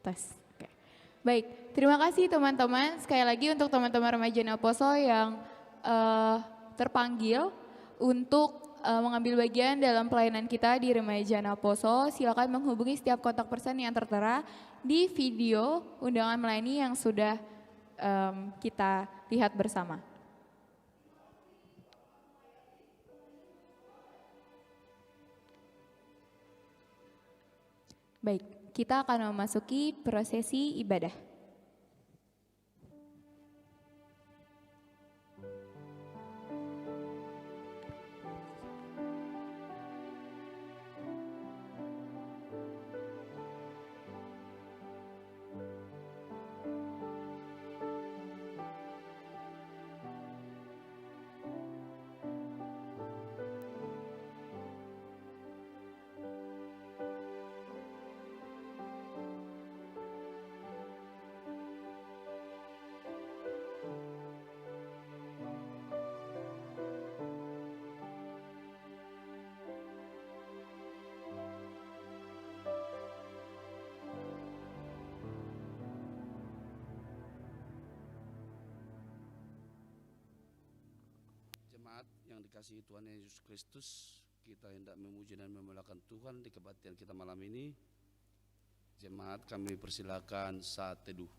Tes. Oke. Baik, terima kasih teman-teman. Sekali lagi untuk teman-teman remaja Naposo yang terpanggil untuk mengambil bagian dalam pelayanan kita di Remaja Naposo, silakan menghubungi setiap kontak person yang tertera di video undangan melayani yang sudah kita lihat bersama. Baik, kita akan memasuki prosesi ibadah. Jemaat yang dikasihi Tuhan Yesus Kristus, kita hendak memuji dan memuliakan Tuhan di kebaktian kita malam ini. Jemaat, kami persilakan saat teduh.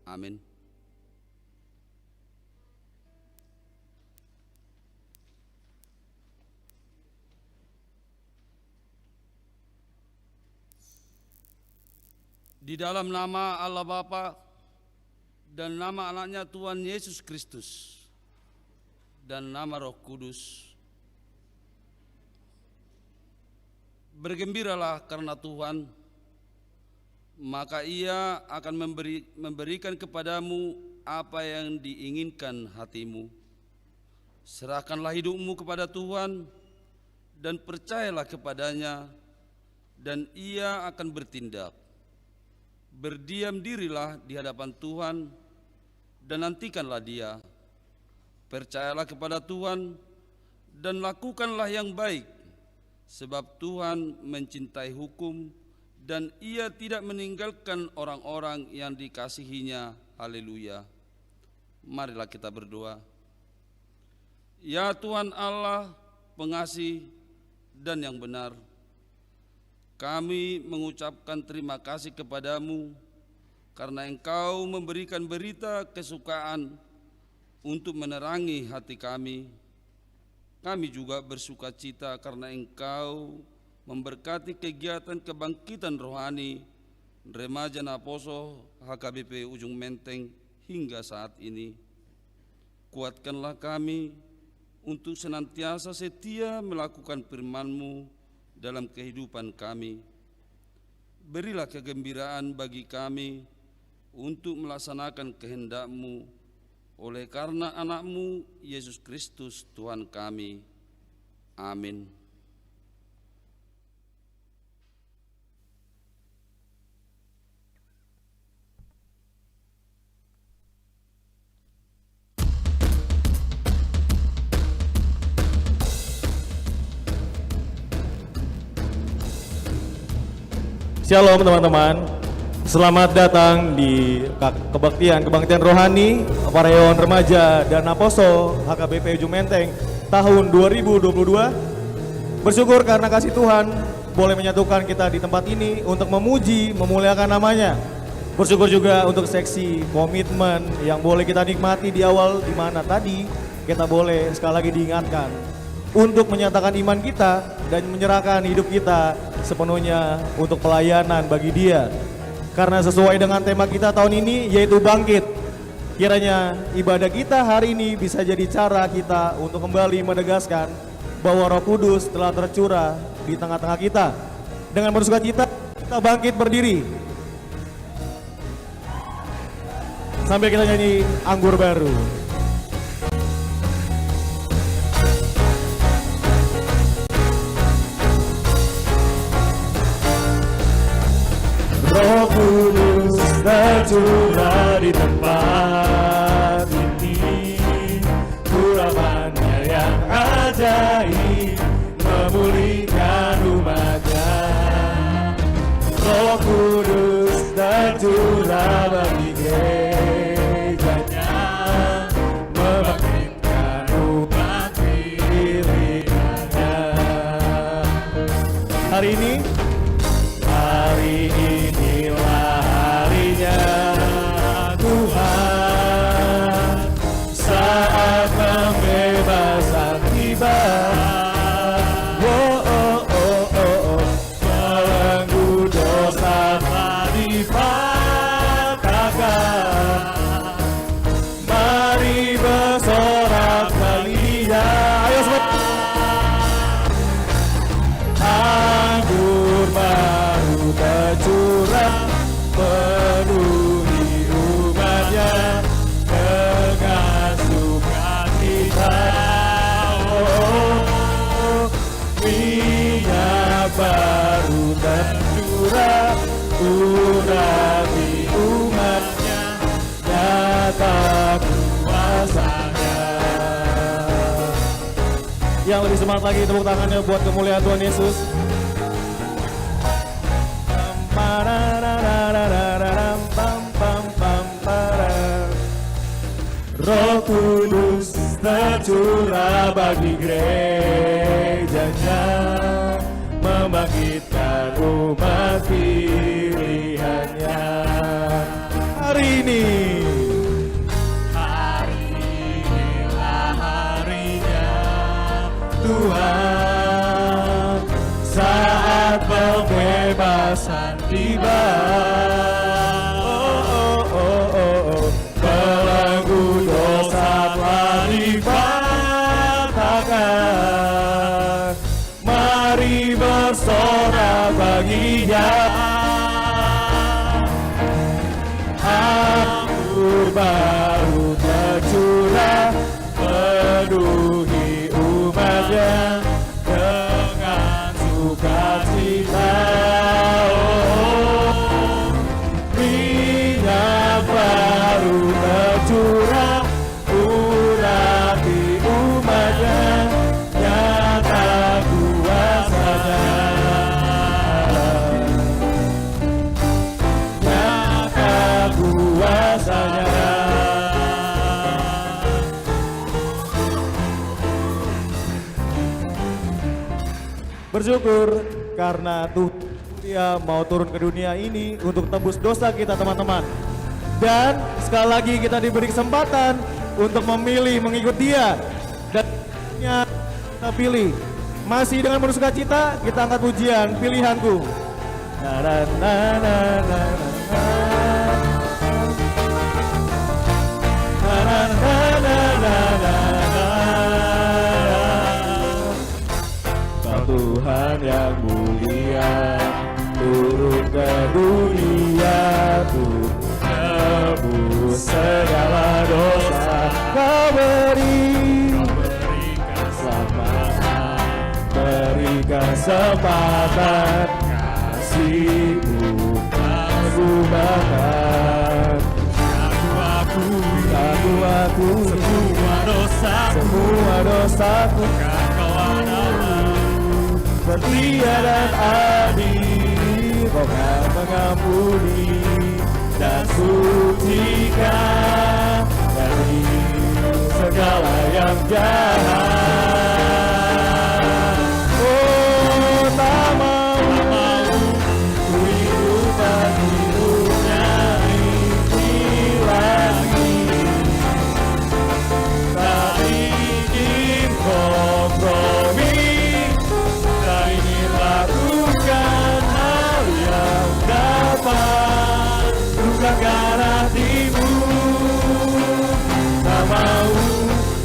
Amin. Di dalam nama Allah Bapa dan nama anaknya Tuhan Yesus Kristus dan nama Roh Kudus, bergembiralah karena Tuhan, maka Ia akan memberikan kepadamu apa yang diinginkan hatimu. Serahkanlah hidupmu kepada Tuhan dan percayalah kepadanya, dan Ia akan bertindak. Berdiam dirilah di hadapan Tuhan dan nantikanlah Dia. Percayalah kepada Tuhan dan lakukanlah yang baik, sebab Tuhan mencintai hukum dan Ia tidak meninggalkan orang-orang yang dikasihinya. Haleluya. Marilah kita berdoa. Ya Tuhan Allah, pengasih dan yang benar, kami mengucapkan terima kasih kepadamu karena Engkau memberikan berita kesukaan untuk menerangi hati kami. Kami juga bersuka cita karena Engkau memberkati kegiatan kebangkitan rohani Remaja Naposo HKBP Ujung Menteng hingga saat ini. Kuatkanlah kami untuk senantiasa setia melakukan firman-Mu dalam kehidupan kami. berilah kegembiraan bagi kami untuk melaksanakan kehendak-Mu oleh karena anak-Mu Yesus Kristus Tuhan kami. Amin. Shalom teman-teman, selamat datang di kebaktian rohani Pareon Remaja dan Aposo HKBP Ujung Menteng tahun 2022. Bersyukur karena kasih Tuhan boleh menyatukan kita di tempat ini untuk memuji, memuliakan namanya. Bersyukur juga untuk seksi komitmen yang boleh kita nikmati di awal, di mana tadi kita boleh sekali lagi diingatkan untuk menyatakan iman kita dan menyerahkan hidup kita sepenuhnya untuk pelayanan bagi Dia. Karena sesuai dengan tema kita tahun ini yaitu bangkit. Kiranya ibadah kita hari ini bisa jadi cara kita untuk kembali menegaskan bahwa Roh Kudus telah tercurah di tengah-tengah kita. Dengan bersukacita kita bangkit berdiri. Sambil kita nyanyi Anggur Baru. Roh Kudus tercurah di tempat ini, urapannya yang ajaib memulihkan umatnya. Roh Kudus tercurah bagi gerejanya, membangkitkan umat pilihannya. Hari inilah harinya Tuhan, saat pembebasan tiba. Belenggu dosa telah dipatahkan. Mari bersorak bahagia. Ayo semua. Anggur baru tercurah penuhi umatnya dengan sukacita. Minyak baru tercurah urapi umatnya, nyata kuasanya. Yang lebih semangat lagi, tepuk tangannya buat kemuliaan Tuhan Yesus. Roh Kudus tercurah bagi gerejanya, membangkitkan umat pilihannya. Hari inilah harinya Tuhan, saat pembebasan tiba. Belenggu dosa telah dipatahkan. Mari bersorak bagi Dia. Anggur baru tercurah penuhi umatnya dengan sukacita. Minyak baru tercurah urapi umatnya, nyata kuasanya. Nyata kuasanya. Bersyukur karena Dia mau turun ke dunia ini untuk tebus dosa kita teman-teman. Dan sekali lagi kita diberi kesempatan untuk memilih mengikut Dia. Dan kita pilih. Masih dengan bersukacita kita angkat pujian Pilihanku. Na na na na na na. Na na na na na na. Tuhan yang mulia turun ke kesempatan kasih-Mu aku bakar. Aku semua dosaku Kau adalah setia dan adil, Kau akan mengampuni dan sucikan dari segala yang jahat. Oh, tak mau ku hidup bagi dunia ini lagi. Tak ingin kompromi, tak ingin lakukan hal yang dapat lukakan hatimu. Tak mau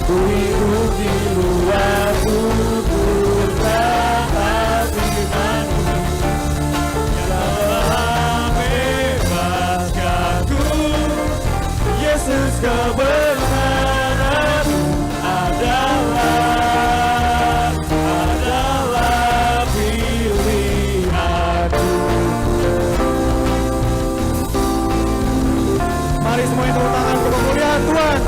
ku hidup di luar tuntutan hatimu. Yang telah bebaskanku, Yesus kebenaranmu adalah pilihanku. Mari semuanya tepuk tangan untuk kemuliaan Tuhan.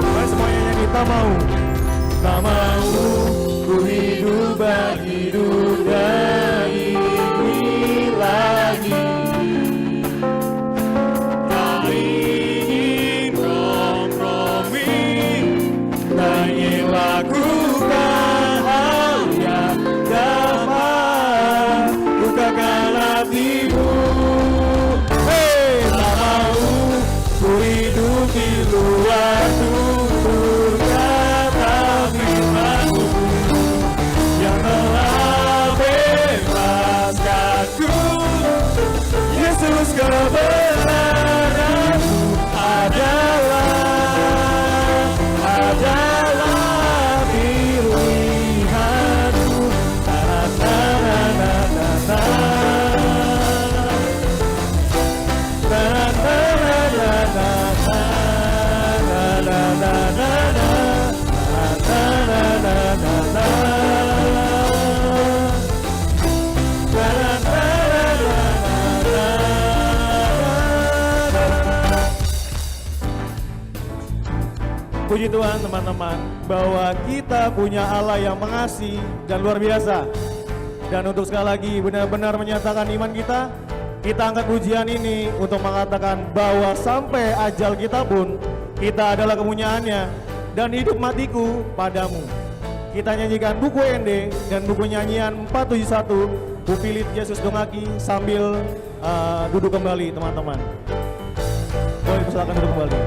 Mari semuanya nyanyi, tak mau ku hidup bagi dunia ini lagi. Tak ingin kompromi, tak ingin lakukan hal yang dapat lukakan hatimu. Hey, tak mau ku hidup di luar tuntutan firman-Mu yang telah bebaskanku. Yesus kebenaranmu adalah pilihanku. Puji Tuhan teman-teman, bahwa kita punya Allah yang mengasihi dan luar biasa. Dan untuk sekali lagi benar-benar menyatakan iman kita angkat pujian ini untuk mengatakan bahwa sampai ajal kita pun kita adalah kepunyaannya dan hidup matiku padamu. Kita nyanyikan buku ND dan buku nyanyian 471, Bupilit Yesus Dongaki sambil duduk kembali teman-teman. Boleh silakan duduk kembali.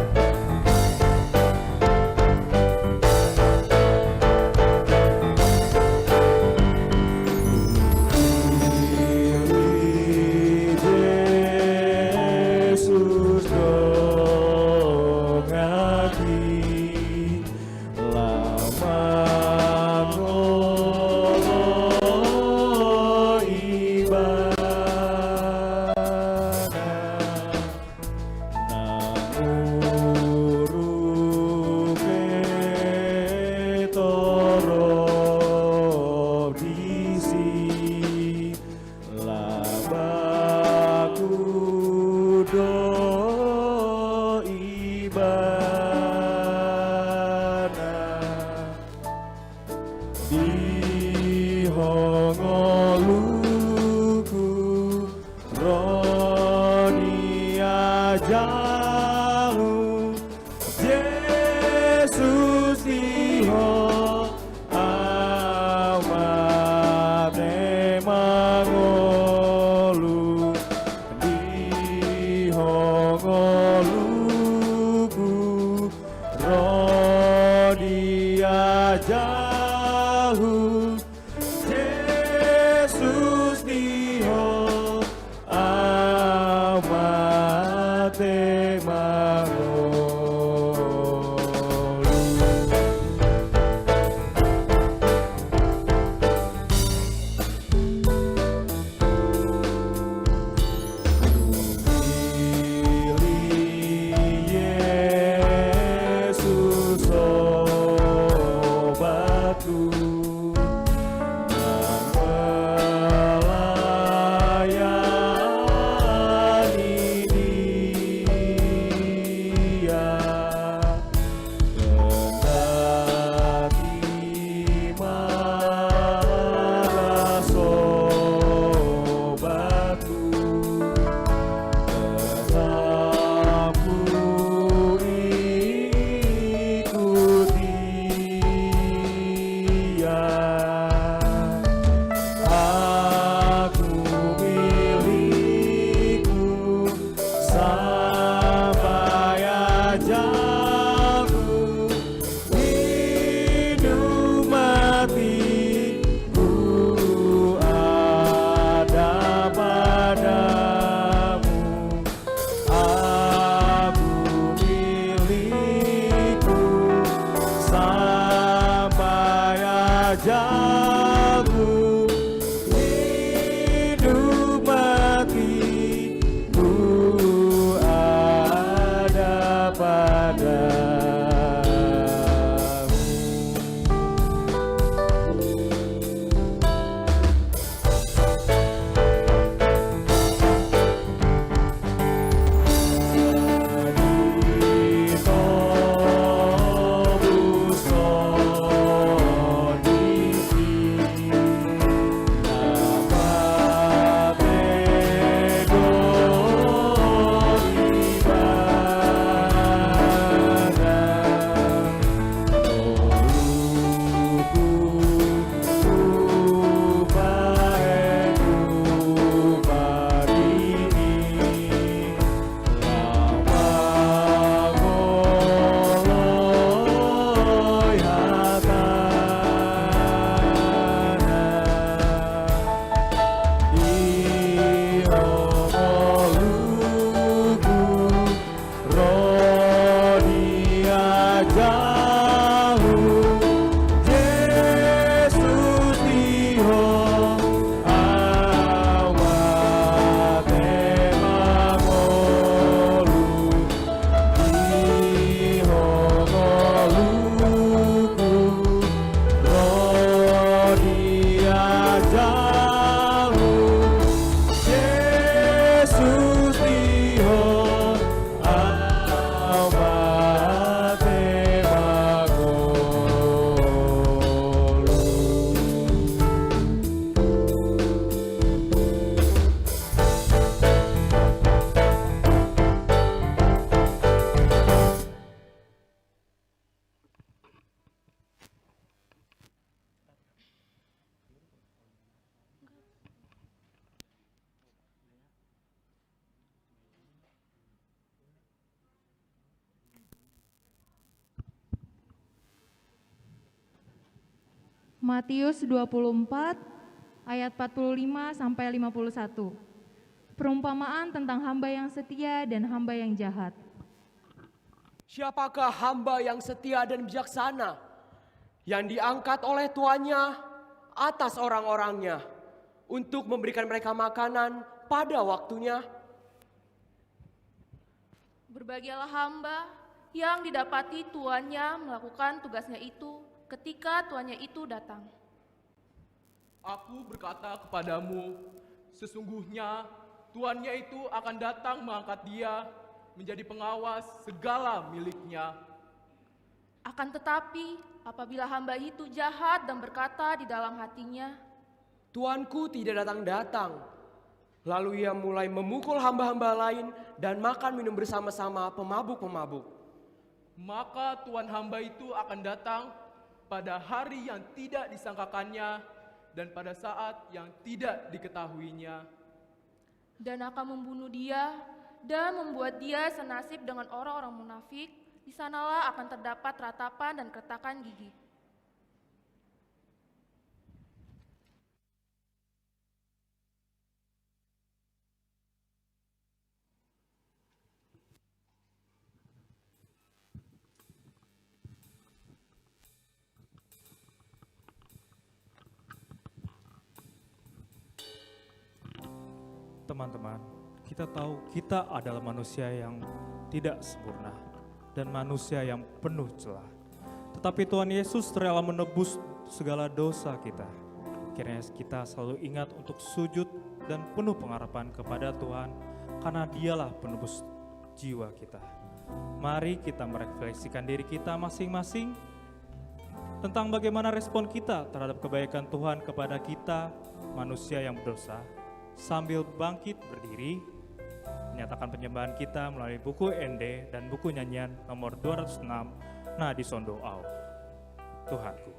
sampai ajalku hidup mati ku ada padamu. Aku milikku sampai ajalku hidup mati ku ada padamu. Tobus kondisi dapat ego ibadah toluku upaeku parini lama goloi hatana iomoluku rodia jauh Yesus diho awate mangolu ihongoluku rodia jauh Yesus diho awate mangolu. Matius 24 ayat 45 sampai 51. Perumpamaan tentang hamba yang setia dan hamba yang jahat. Siapakah hamba yang setia dan bijaksana, yang diangkat oleh tuannya atas orang-orangnya untuk memberikan mereka makanan pada waktunya? Berbahagialah hamba yang didapati tuannya melakukan tugasnya itu ketika tuannya itu datang. Aku berkata kepadamu, sesungguhnya tuannya itu akan datang mengangkat dia menjadi pengawas segala miliknya. Akan tetapi, apabila hamba itu jahat dan berkata di dalam hatinya, Tuanku tidak datang-datang. Lalu ia mulai memukul hamba-hamba lain dan makan minum bersama-sama pemabuk-pemabuk. Maka tuan hamba itu akan datang pada hari yang tidak disangkakannya dan pada saat yang tidak diketahuinya. dan akan membunuh dia dan membuat dia senasib dengan orang-orang munafik. Di sanalah akan terdapat ratapan dan keretakan gigi. Teman-teman, kita tahu kita adalah manusia yang tidak sempurna dan manusia yang penuh celah. Tetapi Tuhan Yesus rela menebus segala dosa kita. Kiranya kita selalu ingat untuk sujud dan penuh pengharapan kepada Tuhan karena Dialah penebus jiwa kita. Mari kita merefleksikan diri kita masing-masing tentang bagaimana respon kita terhadap kebaikan Tuhan kepada kita, manusia yang berdosa. Sambil bangkit berdiri, menyatakan penyembahan kita melalui buku ND dan buku nyanyian nomor 206, Nadi Sondo Au. Tuhanku.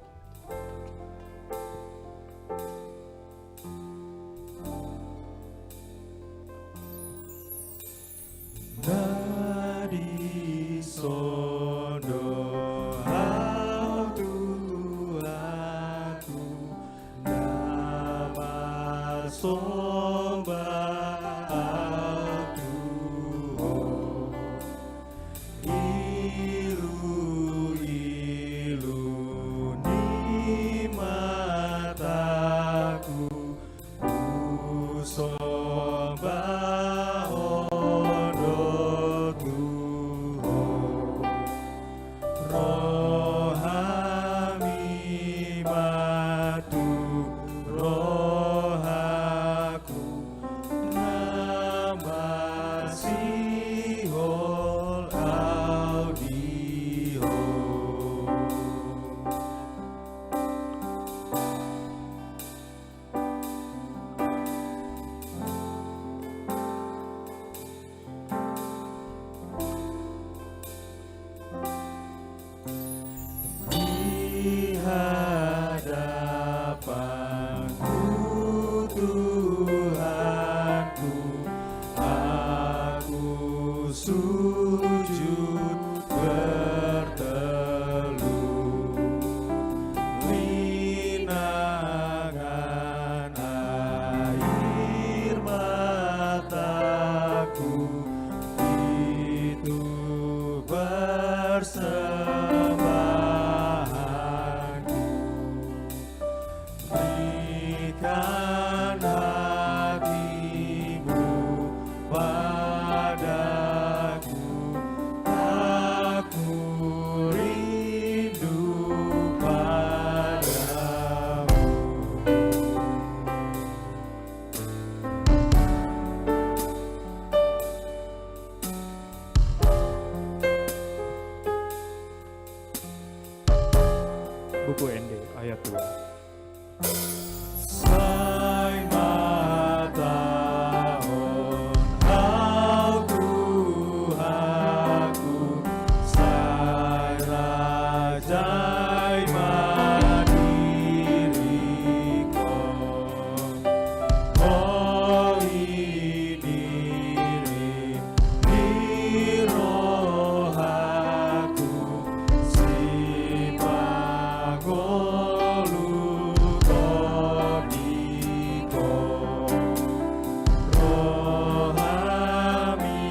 sujud berteluh, linangan air mataku itu persembahanku. Berikan hatimu padaku, aku rindu padamu. Buku ND ayat 2. Sai matahon au Tuhanku, sai rajai mandiriku, oh ini di rohaku, si pagolu todiko, rohami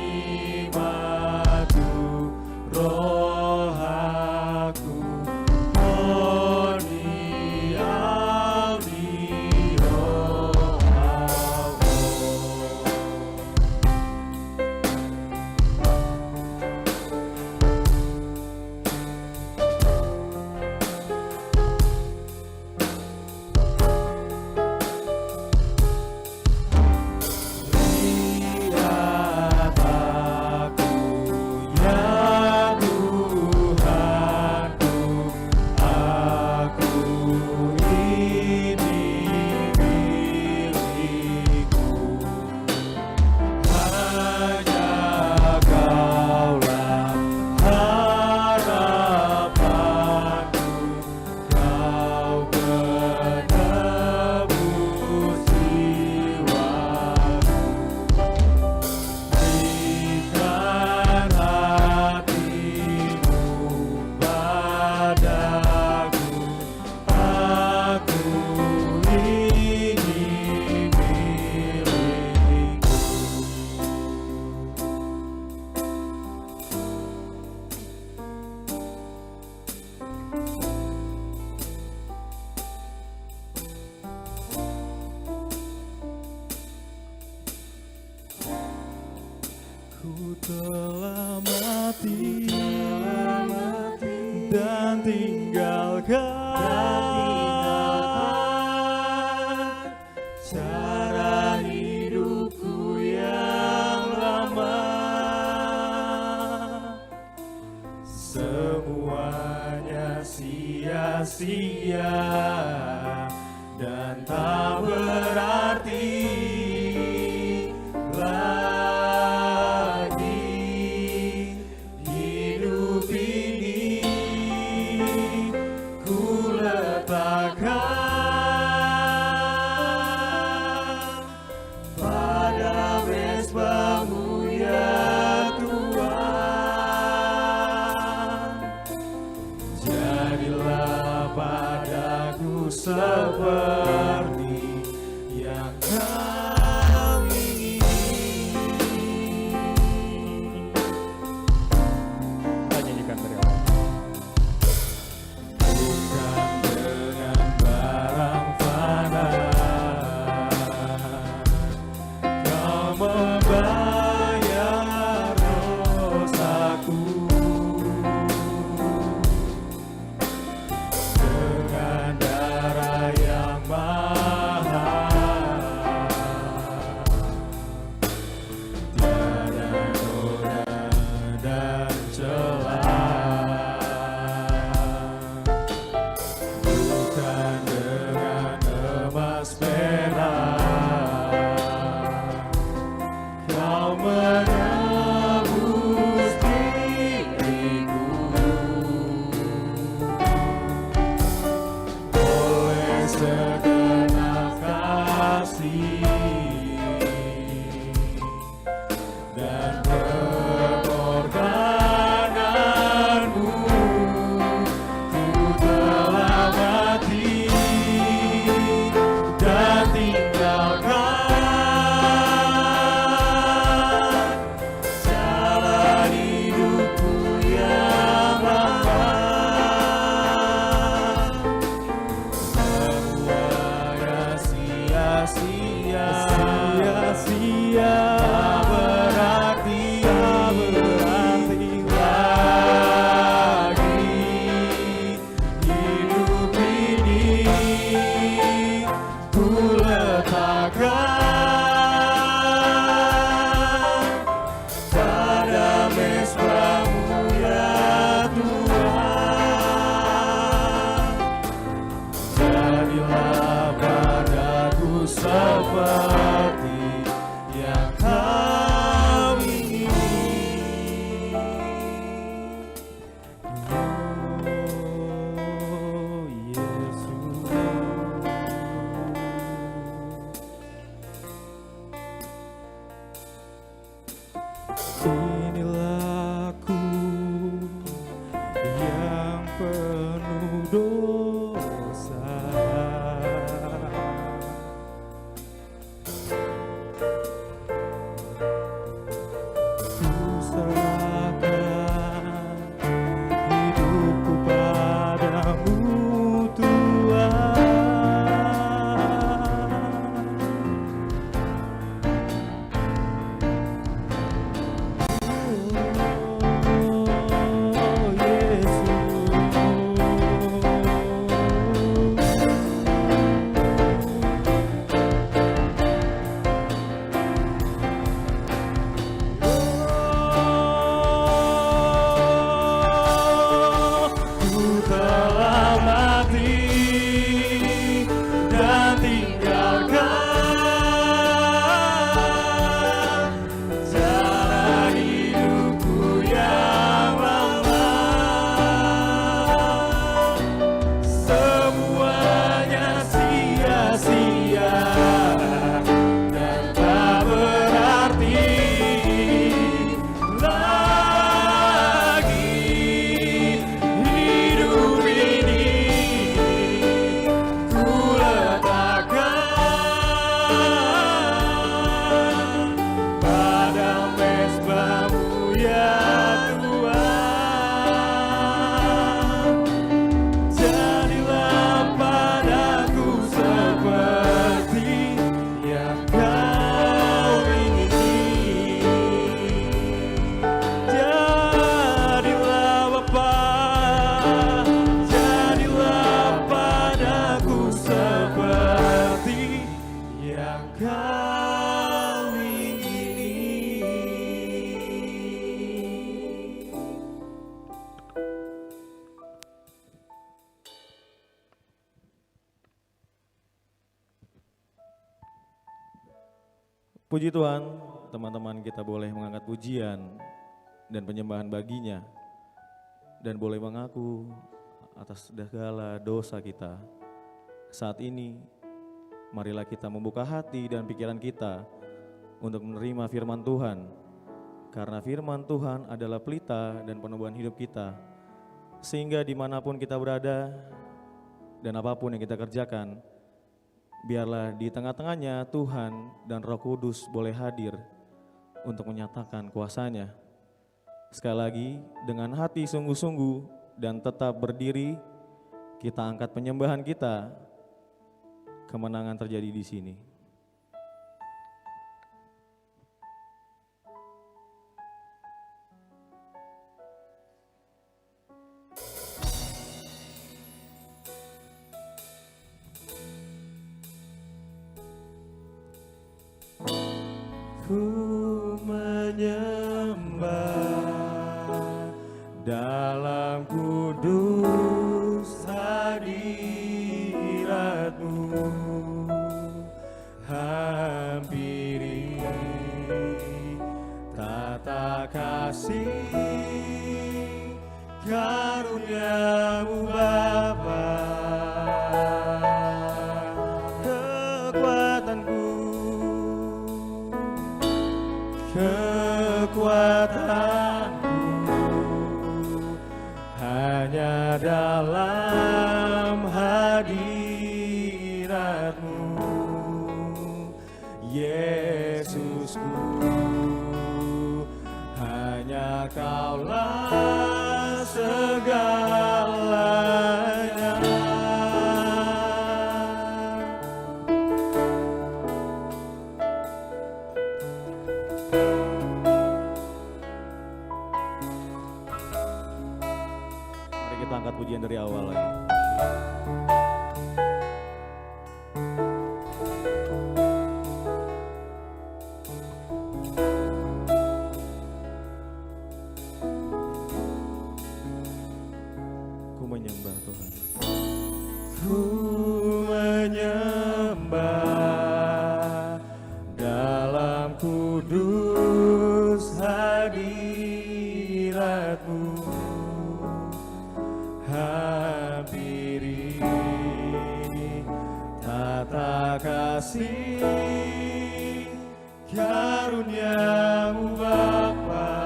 matu rohaku, oni auni rohaku. Lihat aku, ya Tuhanku, aku ini milikku. Hanya Kaulah harapanku, Kau penebus jiwaku. Berikan hatimu padaku, aku ini milikku. Ku telah mati dan tinggalkan cara hidupku yang lama. Semuanya sia-sia dan tak berarti lagi. Hidup ini ku letakkan pada mesbah-Mu ya Tuhan. Jadilah padaku seperti Ya Tuhan, jadilah padaku seperti yang Kau ingini. Jadilah Bapa, jadilah padaku seperti yang Kau ingini. Puji Tuhan, teman-teman kita boleh mengangkat pujian dan penyembahan baginya dan boleh mengaku atas segala dosa kita. Saat ini, marilah kita membuka hati dan pikiran kita untuk menerima firman Tuhan. Karena firman Tuhan adalah pelita dan penebuhan hidup kita. Sehingga dimanapun kita berada dan apapun yang kita kerjakan, biarlah di tengah-tengahnya Tuhan dan Roh Kudus boleh hadir untuk menyatakan kuasa-Nya. Sekali lagi, dengan hati sungguh-sungguh dan tetap berdiri, kita angkat penyembahan kita. Kemenangan terjadi di sini. Ku menyembah dalam kudus hadirat-Mu, hampiri tata kasih karunia-Mu Bapa. Kekuatanku hanya dalam hadirat-Mu, Yesusku. Hanya Kaulah segalanya. Kita angkat pujian dari awal lagi. Ku menyembah Tuhan. Ku menyembah dalam kudus hadirat-Mu, hampiri tata kasih karunia-Mu Bapa.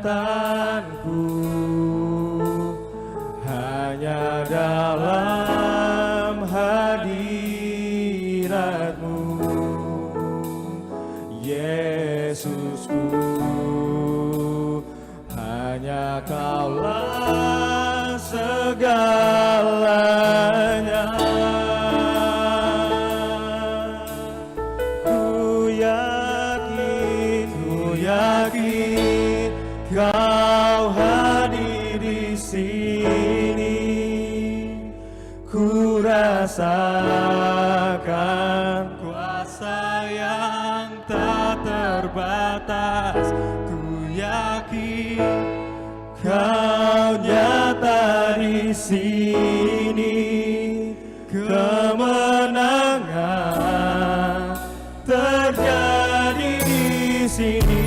Kekuatanku hanya dalam hadirat-Mu, Yesusku. Hanya Kaulah segalanya. Ku yakin Kau hadir di sini. Ku rasakan kuasa yang tak terbatas. Ku yakin Kau nyata di sini. Kemenangan terjadi di sini.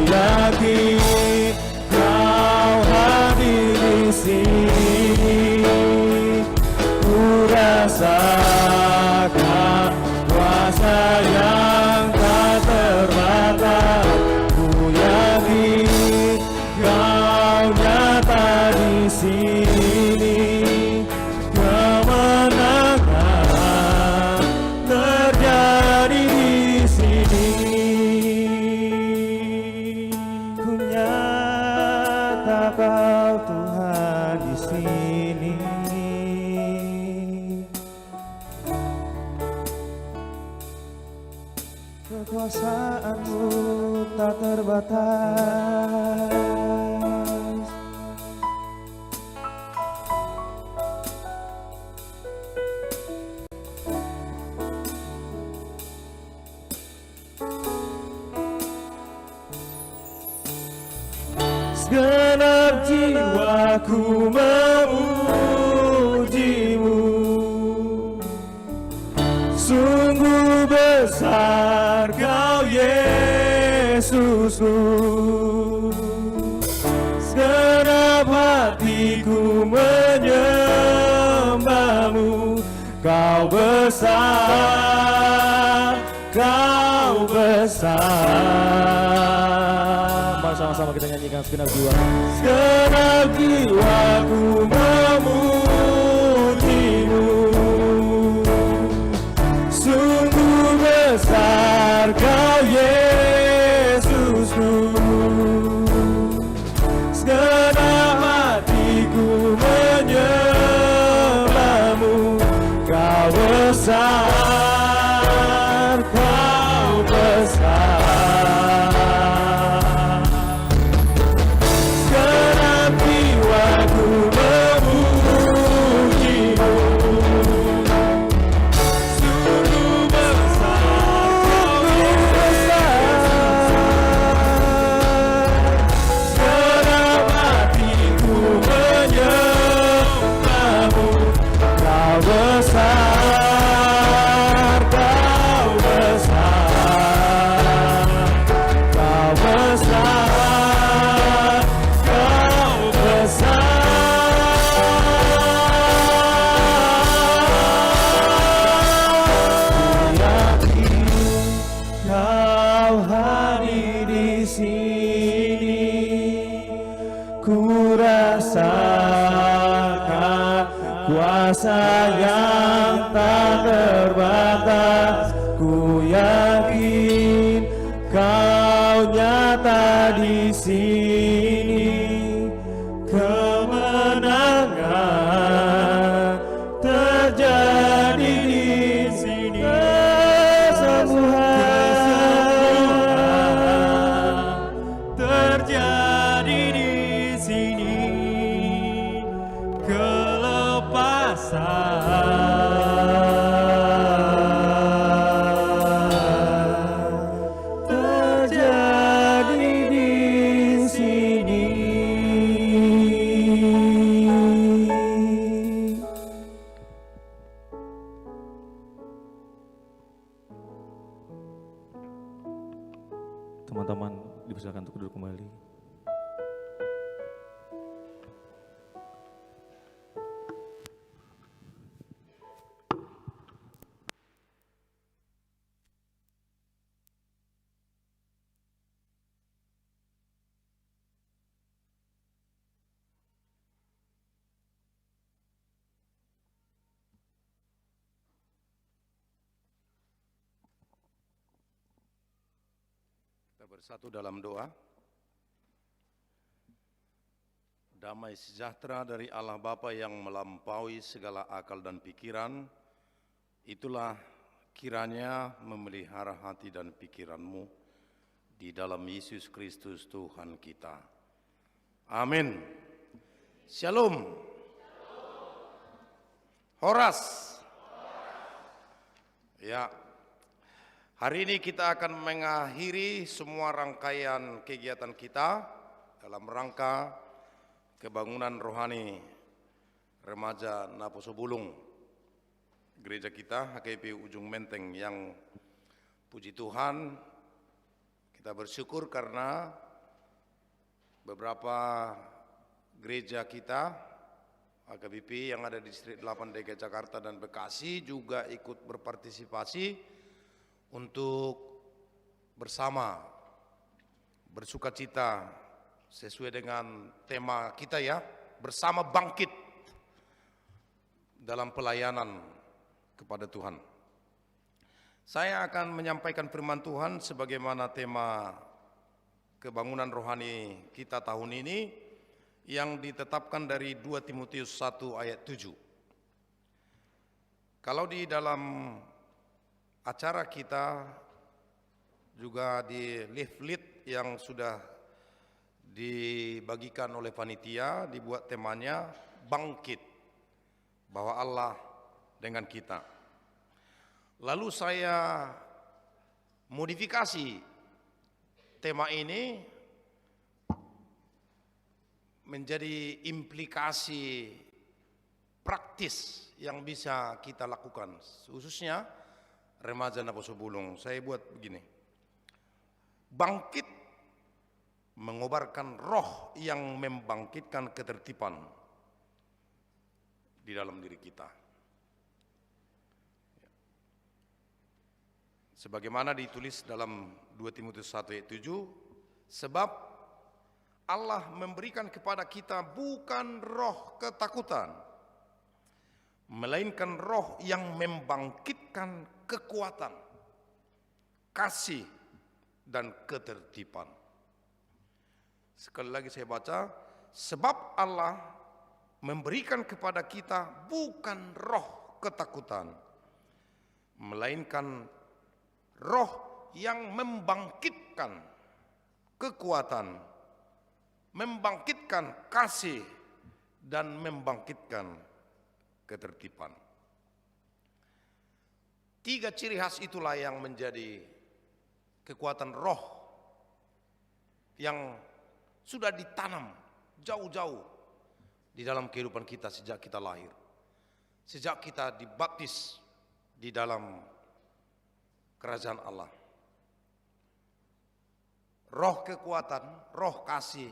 yakin Kau hadir di sini. Ku rasakan kuasa yang tak terbatas. Ku yakin Kau nyata di sini. Kemenangan terjadi di sini. Ku nyata Kau Tuhan di sini. Kekuasaan-Mu tak terbatas. Segenap jiwaku memuji-Mu. Sungguh besar Kau Yesusku. Segenap hatiku menyembah-Mu. Kau besar, Kau besar. Mari sama-sama kita nyanyikan segenap jiwa. Segenap jiwaku memuji-Mu. Sungguh besar Kau Yesusku. Segenap hatiku menyembah-Mu. Kau besar, Kau besar. Segenap jiwaku memuji-Mu. Sungguh besar Kau Yesusku. Segenap hatiku menyembah-Mu. Kau besar, Kau besar. Kau besar, Kau besar. Yakin Kau hadir di sini. Ku rasakan kuasa yang tak terbatas. Ku yakin Kau nyata di sini. Kemenangan terjadi di sini. Kesembuhan terjadi di sini. Kelepasan terjadi di sini. Teman-teman dipersilakan untuk duduk kembali. Kita bersatu dalam doa. Damai sejahtera dari Allah Bapa yang melampaui segala akal dan pikiran, itulah kiranya memelihara hati dan pikiranmu di dalam Yesus Kristus Tuhan kita. Amin. Shalom. Horas. Ya. Hari ini kita akan mengakhiri semua rangkaian kegiatan kita dalam rangka kebangunan rohani remaja Naposo Bulung, gereja kita HKP Ujung Menteng yang Puji Tuhan, kita bersyukur karena beberapa gereja kita, HKBP yang ada di Distrik 8 DKI Jakarta dan Bekasi juga ikut berpartisipasi untuk bersama bersukacita sesuai dengan tema kita ya, bersama bangkit dalam pelayanan kepada Tuhan. Saya akan menyampaikan firman Tuhan sebagaimana tema kebangunan rohani kita tahun ini yang ditetapkan dari 2 Timotius 1 ayat 7. Kalau di dalam acara kita juga di leaflet yang sudah dibagikan oleh panitia dibuat temanya bangkit, bahwa Allah dengan kita. Lalu saya modifikasi tema ini menjadi implikasi praktis yang bisa kita lakukan, khususnya remaja Naposo Bulung. Saya buat begini: bangkit mengobarkan roh yang membangkitkan ketertiban di dalam diri kita. Sebagaimana ditulis dalam 2 Timotius 1 ayat 7, sebab Allah memberikan kepada kita bukan roh ketakutan, melainkan roh yang membangkitkan kekuatan, kasih, dan ketertiban. Sekali lagi saya baca, sebab Allah memberikan kepada kita bukan roh ketakutan, melainkan roh yang membangkitkan kekuatan, membangkitkan kasih, dan membangkitkan ketertiban. 3 ciri khas itulah yang menjadi kekuatan roh yang sudah ditanam jauh-jauh di dalam kehidupan kita sejak kita lahir, sejak kita dibaptis di dalam kerajaan Allah. Roh kekuatan, roh kasih,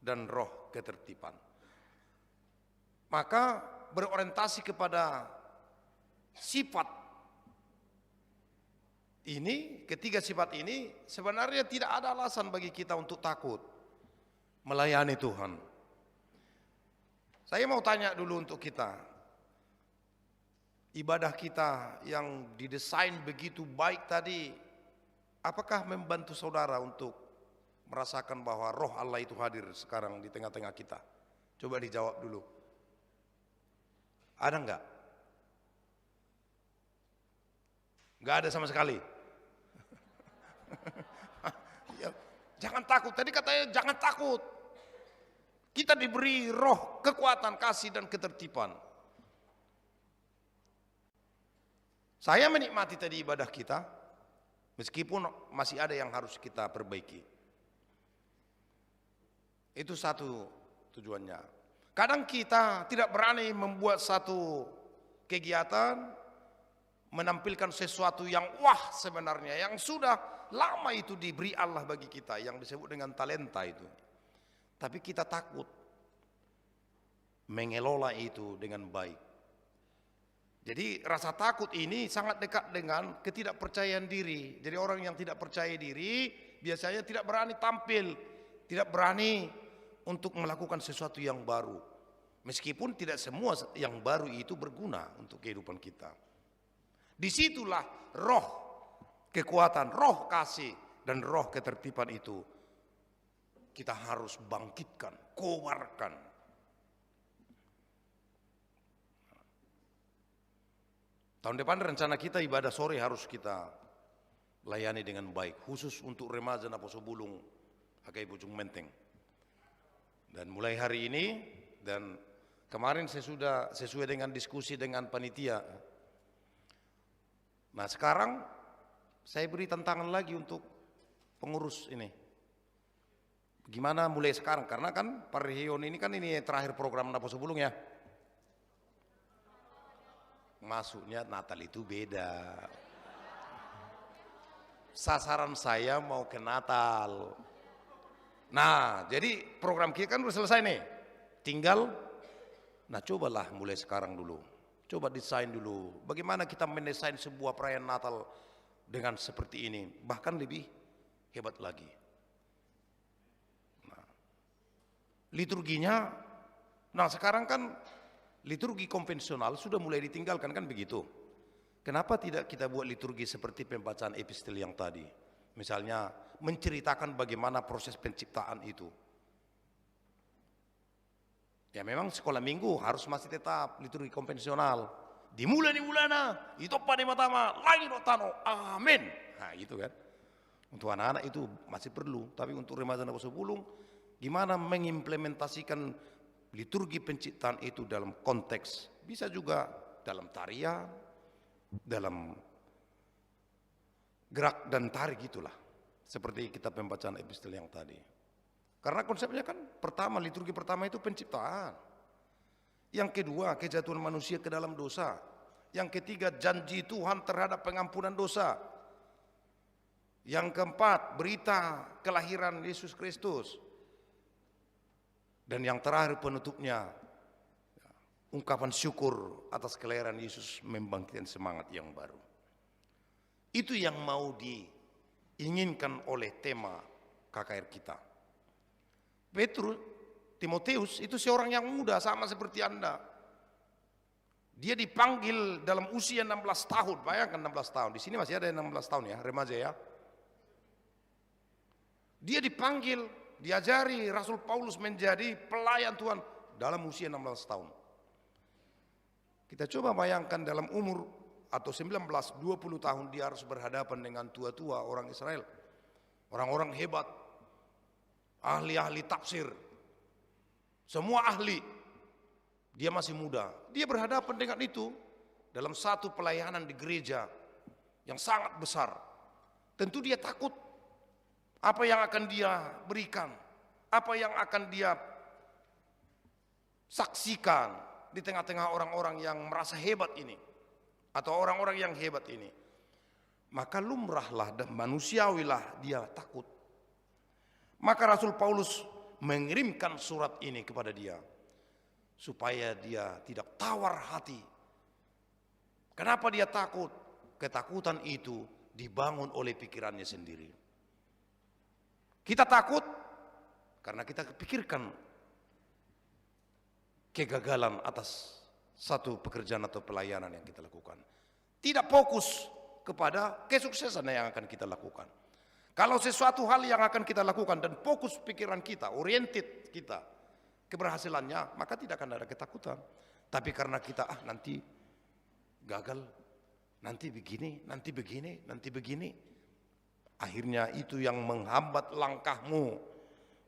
dan roh ketertiban. Maka berorientasi kepada sifat ini, ketiga sifat ini, sebenarnya tidak ada alasan bagi kita untuk takut melayani Tuhan. Saya mau tanya dulu untuk kita, ibadah kita yang didesain begitu baik tadi, apakah membantu saudara untuk merasakan bahwa roh Allah itu hadir sekarang di tengah-tengah kita? Coba dijawab dulu. Ada enggak? Enggak ada sama sekali. Ya, jangan takut. Tadi katanya jangan takut. Kita diberi roh, kekuatan, kasih, dan ketertiban. Saya menikmati tadi ibadah kita, meskipun masih ada yang harus kita perbaiki. Itu satu tujuannya. Kadang kita tidak berani membuat satu kegiatan, menampilkan sesuatu yang wah sebenarnya, yang sudah lama itu diberi Allah bagi kita, yang disebut dengan talenta itu. Tapi kita takut mengelola itu dengan baik. Jadi rasa takut ini sangat dekat dengan ketidakpercayaan diri. Jadi orang yang tidak percaya diri biasanya tidak berani tampil, tidak berani untuk melakukan sesuatu yang baru. Meskipun tidak semua yang baru itu berguna untuk kehidupan kita. Disitulah roh kekuatan, roh kasih, dan roh ketertiban itu kita harus bangkitkan, kobarkan. Tahun depan rencana kita ibadah sore harus kita layani dengan baik, khusus untuk remaja Naposo Bulung, HKI Bojong Menteng. Dan mulai hari ini dan kemarin saya sudah sesuai dengan diskusi dengan panitia. Nah sekarang saya beri tantangan lagi untuk pengurus ini. Gimana mulai sekarang? Karena kan Parihion ini kan ini terakhir program Naposo Bulung ya. Masuknya Natal itu beda. sasaran saya mau ke Natal. Nah, jadi program kita kan udah selesai nih. Tinggal, nah cobalah mulai sekarang dulu. Coba desain dulu. Bagaimana kita mendesain sebuah perayaan Natal dengan seperti ini. Bahkan lebih hebat lagi. Nah, liturginya, nah sekarang kan liturgi konvensional sudah mulai ditinggalkan kan begitu. Kenapa tidak kita buat liturgi seperti pembacaan epistel yang tadi? Misalnya menceritakan bagaimana proses penciptaan itu. Ya memang sekolah minggu harus masih tetap liturgi konvensional. Dimulai di bulana, itu pada matama, langit otano, amin. Nah itu kan. Untuk anak-anak itu masih perlu. Tapi untuk remaja dan pulung, gimana mengimplementasikan liturgi penciptaan itu dalam konteks. Bisa juga dalam tarian, dalam gerak dan tarik gitulah. Seperti kitab pembacaan epistel yang tadi. Karena konsepnya kan pertama, liturgi pertama itu penciptaan. Yang kedua, kejatuhan manusia ke dalam dosa. Yang ketiga, janji Tuhan terhadap pengampunan dosa. Yang keempat, berita kelahiran Yesus Kristus. Dan yang terakhir penutupnya, ungkapan syukur atas kelahiran Yesus membangkitkan semangat yang baru. Itu yang mau diinginkan oleh tema KKR kita. Timotius itu seorang yang muda sama seperti Anda. Dia dipanggil dalam usia 16 tahun. Bayangkan 16 tahun. Di sini masih ada 16 tahun ya, remaja ya. Dia dipanggil, diajari Rasul Paulus menjadi pelayan Tuhan dalam usia 16 tahun. Kita coba bayangkan dalam umur atau 19-20 tahun dia harus berhadapan dengan tua-tua orang Israel. Orang-orang hebat, ahli-ahli tafsir, semua ahli. Dia masih muda, dia berhadapan dengan itu dalam satu pelayanan di gereja yang sangat besar. Tentu dia takut apa yang akan dia berikan, apa yang akan dia saksikan di tengah-tengah orang-orang yang merasa hebat ini atau orang-orang yang hebat ini. Maka lumrahlah dan manusiawilah dia takut. Maka Rasul Paulus mengirimkan surat ini kepada dia supaya dia tidak tawar hati. Kenapa dia takut? Ketakutan itu dibangun oleh pikirannya sendiri. Kita takut karena kita pikirkan kegagalan atas satu pekerjaan atau pelayanan yang kita lakukan. Tidak fokus kepada kesuksesan yang akan kita lakukan. Kalau sesuatu hal yang akan kita lakukan dan fokus pikiran kita, oriented kita, keberhasilannya, maka tidak akan ada ketakutan. Tapi karena kita nanti gagal, nanti begini, nanti begini, nanti begini, akhirnya itu yang menghambat langkahmu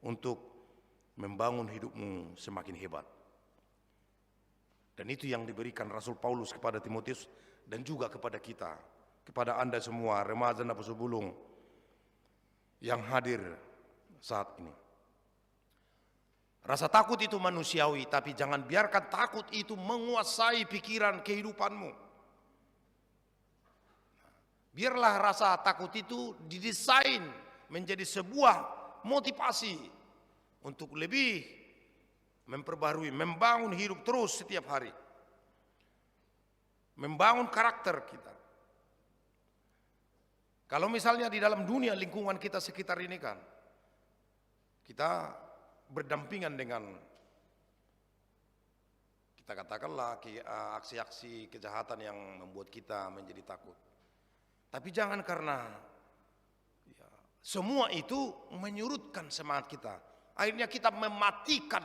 untuk membangun hidupmu semakin hebat. Dan itu yang diberikan Rasul Paulus kepada Timotius dan juga kepada kita, kepada Anda semua remaja dan pesubulung yang hadir saat ini. Rasa takut itu manusiawi, tapi jangan biarkan takut itu menguasai pikiran kehidupanmu. Biarlah rasa takut itu didesain menjadi sebuah motivasi untuk lebih memperbarui, membangun hidup terus setiap hari. Membangun karakter kita. Kalau misalnya di dalam dunia lingkungan kita sekitar ini kan, kita berdampingan dengan, kita katakanlah aksi-aksi kejahatan yang membuat kita menjadi takut. Tapi jangan karena semua itu menyurutkan semangat kita. Akhirnya kita mematikan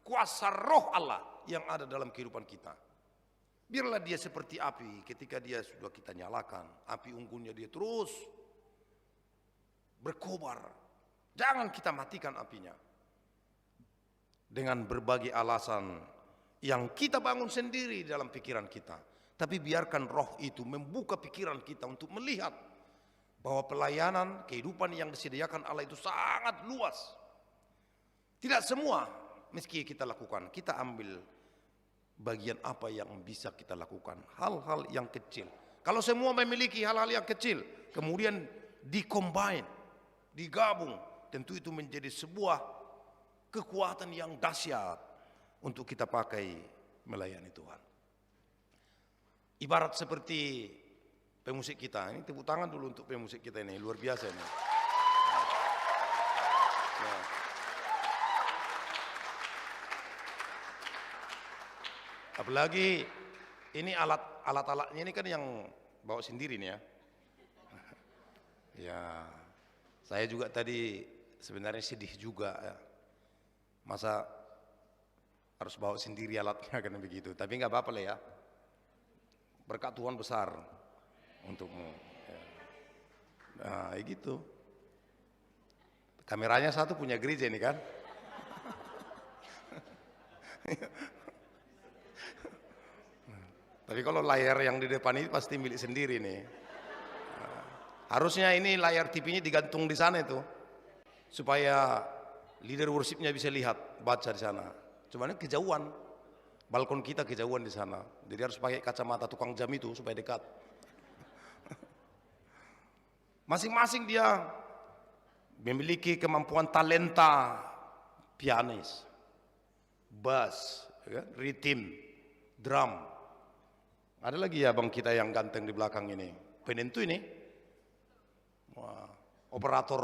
kuasa roh Allah yang ada dalam kehidupan kita. Biarlah dia seperti api, ketika dia sudah kita nyalakan, api unggunnya dia terus berkobar. Jangan kita matikan apinya dengan berbagai alasan yang kita bangun sendiri dalam pikiran kita. Tapi biarkan roh itu membuka pikiran kita untuk melihat bahwa pelayanan, kehidupan yang disediakan Allah itu sangat luas. Tidak semua meski kita lakukan, kita ambil bagian apa yang bisa kita lakukan, hal-hal yang kecil. Kalau semua memiliki hal-hal yang kecil, kemudian di-combine, digabung, tentu itu menjadi sebuah kekuatan yang dahsyat untuk kita pakai melayani Tuhan. Ibarat seperti pemusik kita, ini tepuk tangan dulu untuk pemusik kita ini, luar biasa ini. Nah. Apalagi ini alat-alatnya ini kan yang bawa sendiri nih ya. Ya, saya juga tadi sebenarnya sedih juga ya. Masa harus bawa sendiri alatnya kan begitu, tapi nggak apa-apa lah ya. Berkat Tuhan besar untukmu. Ya. Nah, gitu. Kameranya satu punya gereja ini kan. Tapi kalau layar yang di depan ini pasti milik sendiri nih. Nah, harusnya ini layar TV-nya digantung di sana itu, supaya leader worship-nya bisa lihat, baca di sana. Cuman kejauhan, balkon kita kejauhan di sana. Jadi harus pakai kacamata tukang jam itu supaya dekat. Masing-masing dia memiliki kemampuan talenta pianis, bass, rhythm, drum. Ada lagi ya bang kita yang ganteng di belakang ini, penentu ini, wah, operator.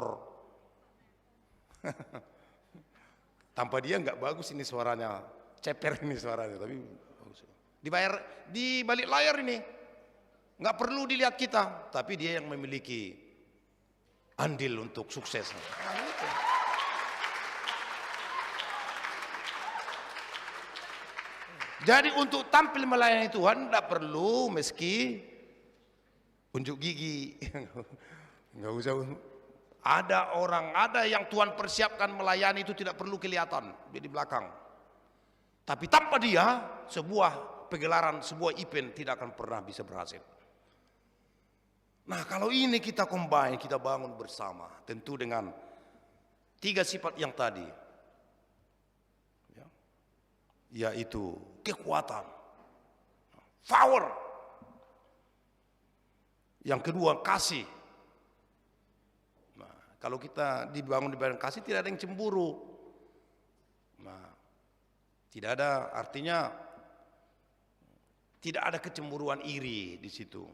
Tanpa dia nggak bagus ini suaranya, ceper ini suaranya, tapi bagus. Dibayar di balik layar ini, nggak perlu dilihat kita, tapi dia yang memiliki andil untuk sukses. Nah, gitu. Jadi untuk tampil melayani Tuhan tidak perlu meski unjuk gigi, nggak usah. Ada yang Tuhan persiapkan melayani itu tidak perlu kelihatan di belakang. Tapi tanpa dia sebuah pegelaran, sebuah event tidak akan pernah bisa berhasil. Nah kalau ini kita combine, kita bangun bersama, tentu dengan 3 sifat yang tadi, yaitu kekuatan, power. Yang kedua kasih. Nah, kalau kita dibangun kasih tidak ada yang cemburu. Nah, tidak ada, artinya tidak ada kecemburuan iri di situ.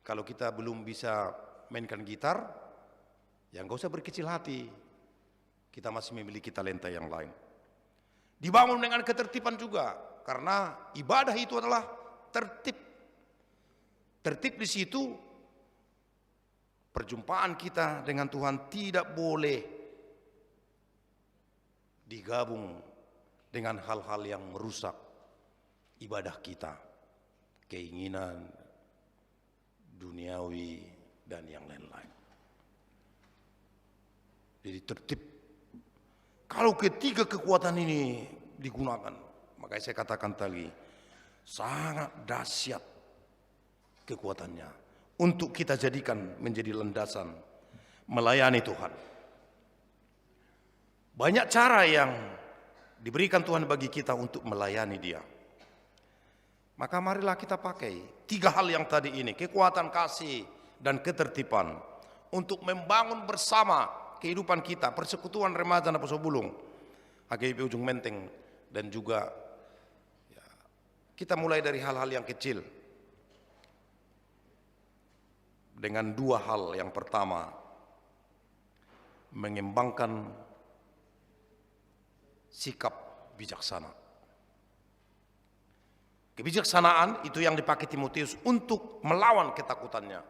Kalau kita belum bisa mainkan gitar, ya nggak usah berkecil hati. Kita masih memiliki talenta yang lain. Dibangun dengan ketertiban juga, karena ibadah itu adalah tertib. Tertib di situ, perjumpaan kita dengan Tuhan tidak boleh digabung dengan hal-hal yang merusak ibadah kita, keinginan duniawi dan yang lain-lain. Jadi tertib. Kalau ketiga kekuatan ini digunakan, makanya saya katakan tadi, sangat dahsyat kekuatannya untuk kita jadikan menjadi landasan melayani Tuhan. Banyak cara yang diberikan Tuhan bagi kita untuk melayani Dia. Maka marilah kita pakai 3 hal yang tadi ini, kekuatan, kasih, dan ketertiban, untuk membangun bersama kehidupan kita, persekutuan remaja Naposo Bulung, HGBP Ujung Menteng, dan juga ya, kita mulai dari hal-hal yang kecil. Dengan 2 hal, yang pertama, mengembangkan sikap bijaksana. Kebijaksanaan itu yang dipakai Timotius untuk melawan ketakutannya.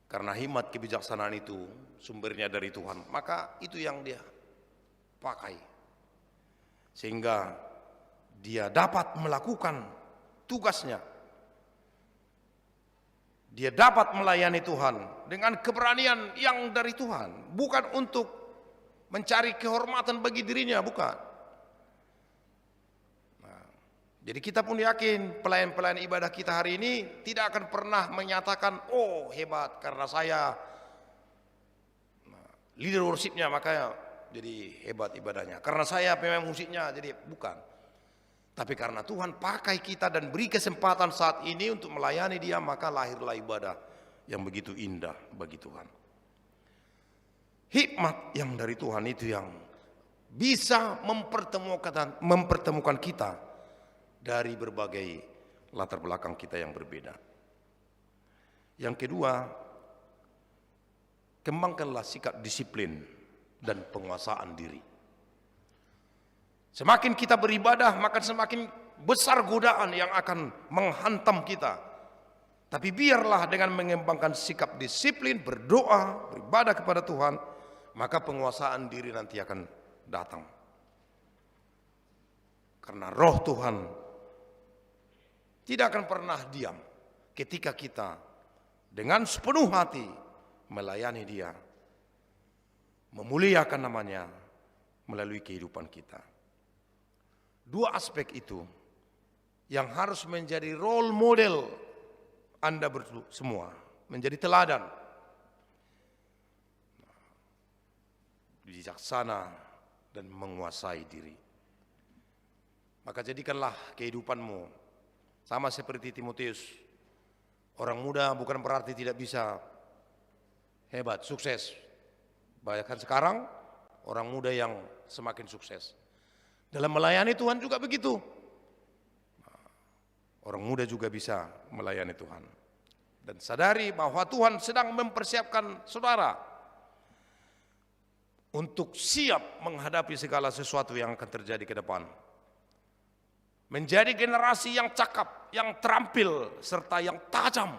Karena hikmat kebijaksanaan itu sumbernya dari Tuhan, maka itu yang dia pakai. Sehingga dia dapat melakukan tugasnya. Dia dapat melayani Tuhan dengan keberanian yang dari Tuhan. Bukan untuk mencari kehormatan bagi dirinya, bukan. Jadi kita pun yakin pelayan-pelayan ibadah kita hari ini tidak akan pernah menyatakan, oh hebat karena saya leader worshipnya makanya jadi hebat ibadahnya. Karena saya pemain musiknya jadi bukan. Tapi karena Tuhan pakai kita dan beri kesempatan saat ini untuk melayani Dia, maka lahirlah ibadah yang begitu indah bagi Tuhan. Hikmat yang dari Tuhan itu yang bisa mempertemukan kita dari berbagai latar belakang kita yang berbeda. Yang kedua, kembangkanlah sikap disiplin dan penguasaan diri. Semakin kita beribadah, maka semakin besar godaan yang akan menghantam kita. Tapi biarlah dengan mengembangkan sikap disiplin, berdoa, beribadah kepada Tuhan, maka penguasaan diri nanti akan datang. Karena roh Tuhan tidak akan pernah diam ketika kita dengan sepenuh hati melayani Dia, memuliakan namanya melalui kehidupan kita. Dua aspek itu yang harus menjadi role model Anda semua, menjadi teladan. Bijaksana dan menguasai diri. Maka jadikanlah kehidupanmu sama seperti Timotius. Orang muda bukan berarti tidak bisa hebat, sukses. Bahkan sekarang orang muda yang semakin sukses. Dalam melayani Tuhan juga begitu. Orang muda juga bisa melayani Tuhan. Dan sadari bahwa Tuhan sedang mempersiapkan saudara untuk siap menghadapi segala sesuatu yang akan terjadi ke depan. Menjadi generasi yang cakap, yang terampil, serta yang tajam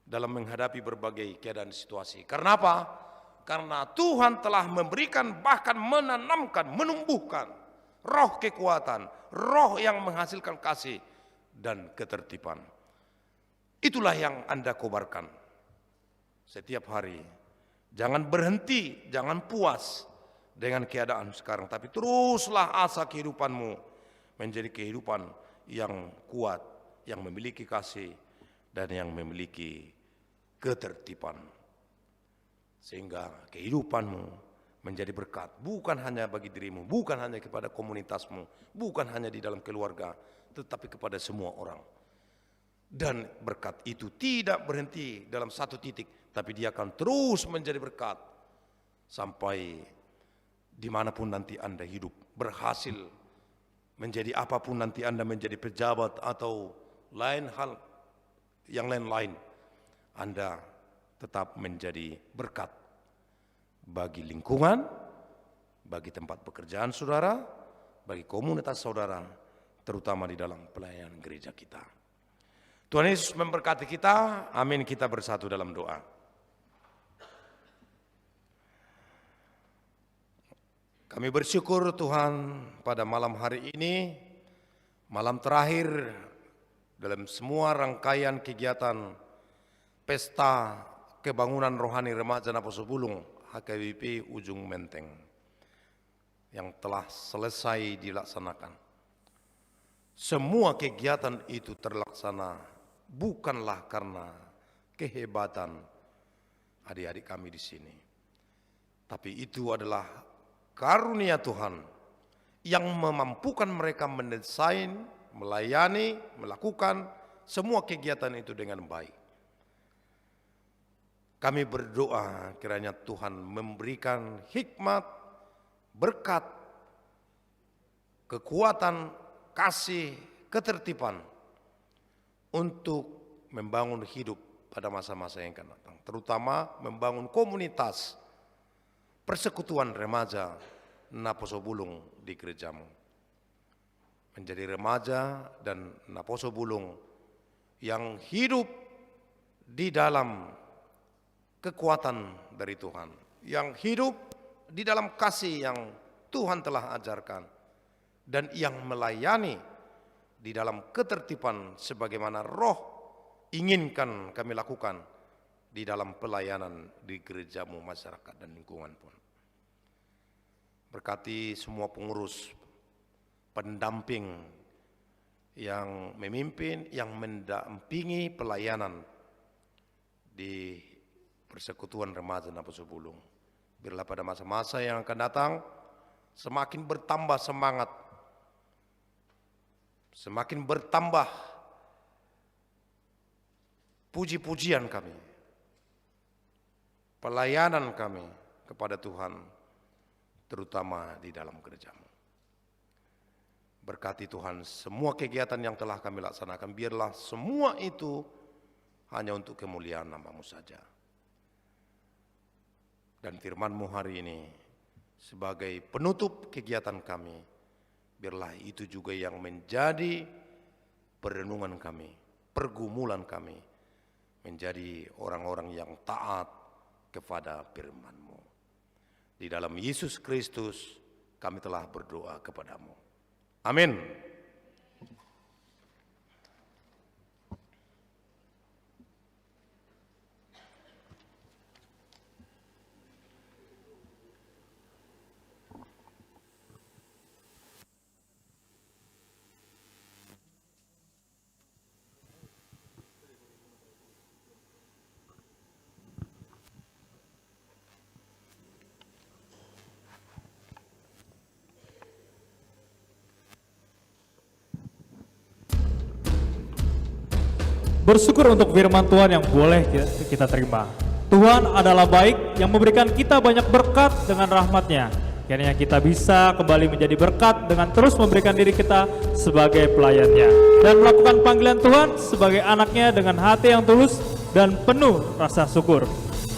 dalam menghadapi berbagai keadaan situasi. Karena apa? Karena Tuhan telah memberikan, bahkan menanamkan, menumbuhkan roh kekuatan, roh yang menghasilkan kasih dan ketertiban. Itulah yang Anda kobarkan setiap hari. Jangan berhenti, jangan puas dengan keadaan sekarang, tapi teruslah asa kehidupanmu menjadi kehidupan yang kuat, yang memiliki kasih dan yang memiliki ketertiban. Sehingga kehidupanmu menjadi berkat, bukan hanya bagi dirimu, bukan hanya kepada komunitasmu, bukan hanya di dalam keluarga, tetapi kepada semua orang. Dan berkat itu tidak berhenti dalam satu titik, tapi dia akan terus menjadi berkat sampai dimanapun nanti Anda hidup, berhasil menjadi apapun nanti Anda menjadi pejabat atau lain hal yang lain-lain, Anda tetap menjadi berkat bagi lingkungan, bagi tempat pekerjaan saudara, bagi komunitas saudara, terutama di dalam pelayanan gereja kita. Tuhan Yesus memberkati kita. Amin. Kita bersatu dalam doa. Kami bersyukur Tuhan pada malam hari ini, malam terakhir dalam semua rangkaian kegiatan Pesta Kebangunan Rohani Remaja Naposo Bulung HKBP Ujung Menteng yang telah selesai dilaksanakan. Semua kegiatan itu terlaksana bukanlah karena kehebatan adik-adik kami di sini, tapi itu adalah karunia Tuhan yang memampukan mereka mendesain, melayani, melakukan semua kegiatan itu dengan baik. Kami berdoa kiranya Tuhan memberikan hikmat, berkat, kekuatan, kasih, ketertiban untuk membangun hidup pada masa-masa yang akan datang. Terutama membangun komunitas persekutuan remaja Naposo Bulung di gerejamu. Menjadi remaja dan Naposo Bulung yang hidup di dalam kekuatan dari Tuhan, yang hidup di dalam kasih yang Tuhan telah ajarkan, dan yang melayani di dalam ketertiban sebagaimana Roh inginkan kami lakukan di dalam pelayanan di gerejamu, masyarakat dan lingkungan pun. Berkati semua pengurus, pendamping yang memimpin, yang mendampingi pelayanan di Persekutuan Remaja Naposo Bulung. Biarlah pada masa-masa yang akan datang semakin bertambah semangat, semakin bertambah puji-pujian kami, pelayanan kami kepada Tuhan, terutama di dalam gereja-Mu. Berkati Tuhan semua kegiatan yang telah kami laksanakan, biarlah semua itu hanya untuk kemuliaan nama-Mu saja. Dan firman-Mu hari ini sebagai penutup kegiatan kami, biarlah itu juga yang menjadi perenungan kami, pergumulan kami, menjadi orang-orang yang taat kepada firman-Mu. Di dalam Yesus Kristus kami telah berdoa kepada-Mu. Amin. Bersyukur untuk firman Tuhan yang boleh kita terima. Tuhan adalah baik yang memberikan kita banyak berkat dengan rahmat-Nya. Kiranya kita bisa kembali menjadi berkat dengan terus memberikan diri kita sebagai pelayan-Nya. Dan melakukan panggilan Tuhan sebagai anak-Nya dengan hati yang tulus dan penuh rasa syukur.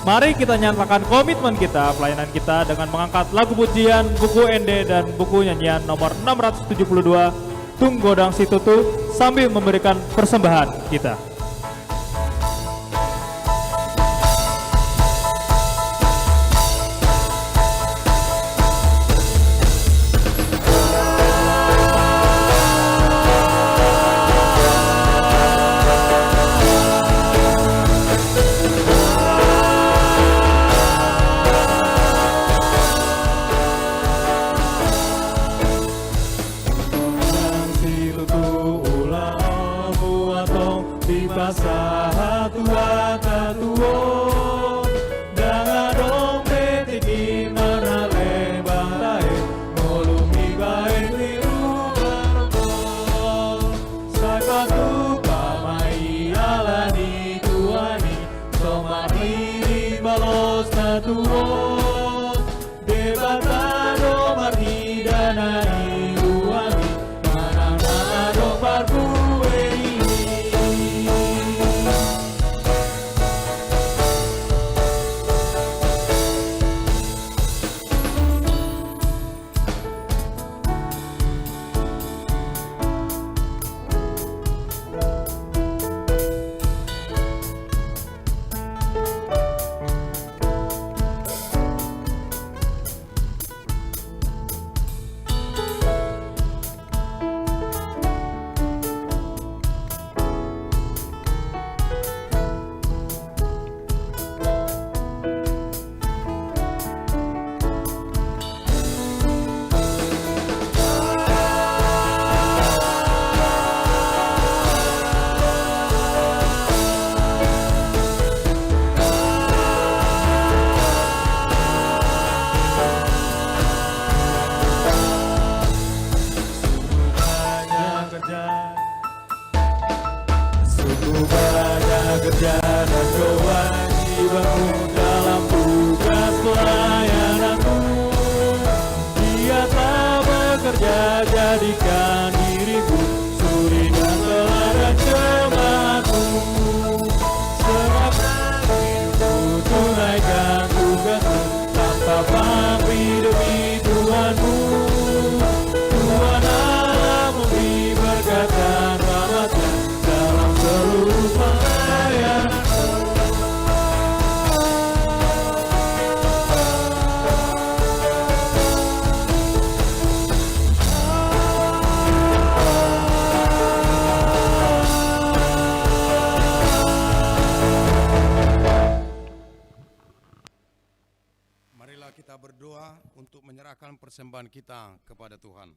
Mari kita nyatakan komitmen kita, pelayanan kita dengan mengangkat lagu pujian, buku ND dan buku nyanyian nomor 672, Tunggodang Situtu, sambil memberikan persembahan kita. Persembahan kita kepada Tuhan.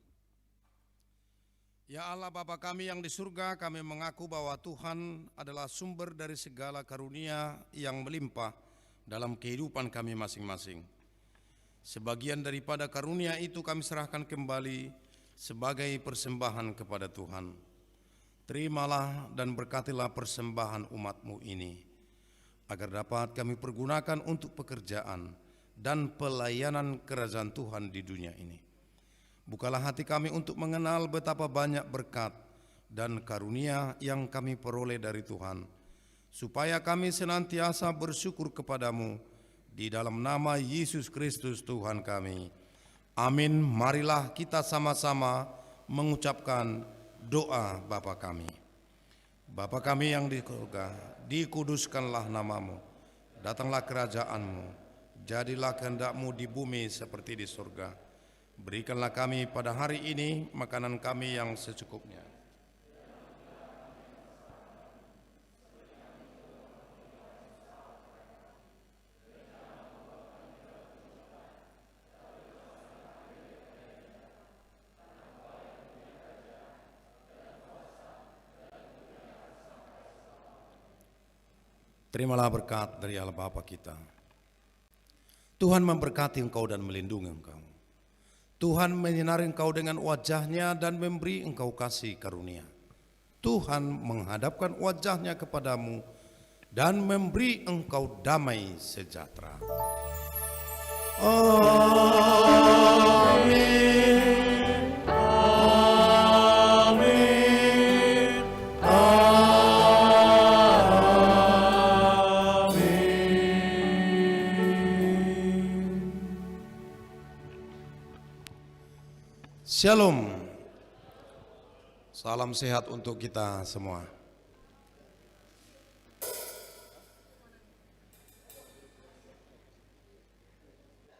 Ya Allah Bapa kami yang di surga, kami mengaku bahwa Tuhan adalah sumber dari segala karunia yang melimpah dalam kehidupan kami masing-masing. Sebagian daripada karunia itu kami serahkan kembali sebagai persembahan kepada Tuhan. Terimalah dan berkatilah persembahan umat-Mu ini, agar dapat kami pergunakan untuk pekerjaan dan pelayanan kerajaan Tuhan di dunia ini. Bukalah hati kami untuk mengenal betapa banyak berkat dan karunia yang kami peroleh dari Tuhan, supaya kami senantiasa bersyukur kepadamu di dalam nama Yesus Kristus Tuhan kami. Amin. Marilah kita sama-sama mengucapkan doa Bapa kami. Bapa kami yang di surga, dikuduskanlah namamu, datanglah kerajaanmu, jadilah kehendak-Mu di bumi seperti di surga. Berikanlah kami pada hari ini makanan kami yang secukupnya. Terimalah berkat dari Allah Bapa kita. Tuhan memberkati engkau dan melindungi engkau. Tuhan menyinari engkau dengan wajah-Nya dan memberi engkau kasih karunia. Tuhan menghadapkan wajah-Nya kepadamu dan memberi engkau damai sejahtera. Amin. Amin. Shalom. Salam sehat untuk kita semua.